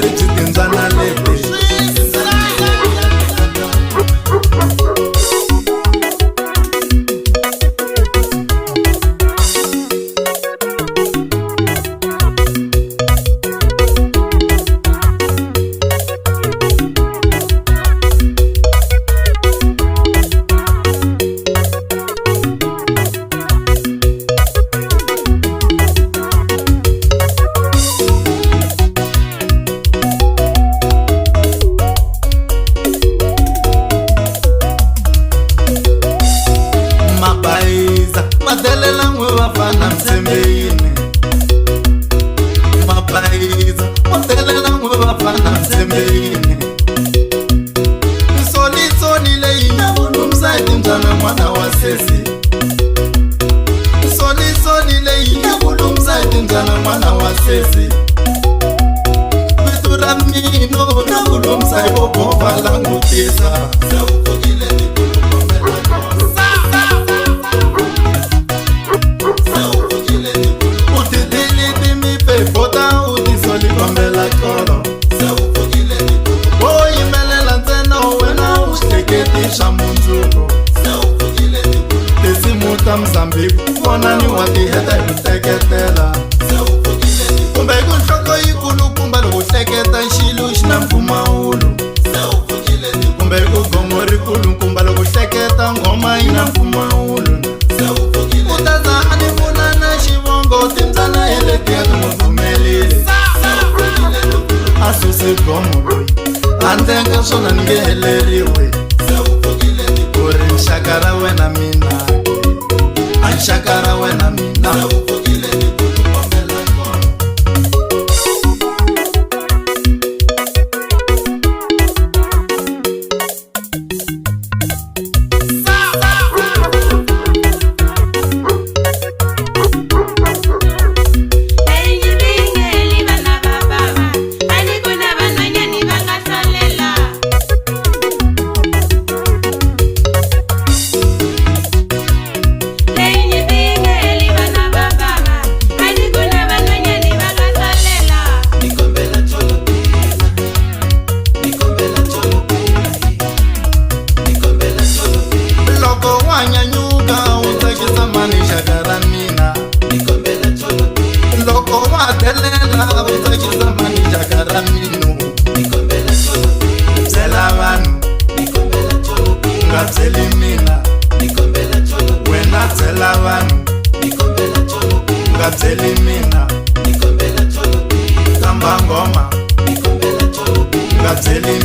ri timbyana leti madelela n'we vafana mtsembeyini mabaiza madelela n'we vafana mtsembeyini solitsoni leyi nyavulumsaiti mbyana n'wana wa sesi solitsoni leyi nyavulumsaiti mbyana n'wana wa sesi vitu ra mino navulumsai vobova langutisa Mozambique kona ni wati heta hiteketela kumbe ku nhloko yikulu kumba loko hleketa xilo xi na mpfumawulo kumbe ku gongo rikulu kumba loko hleketa ngoma yi na mpfumawulo u ta za a ni vula na xivongo timbyana heletiya timupfumeleli a susi gomo loyi handle ka swona ni nge heleriwe ku ri nxaka ra wena mina Shakara wena mina Mina, Kamba ngoma, Ngazeli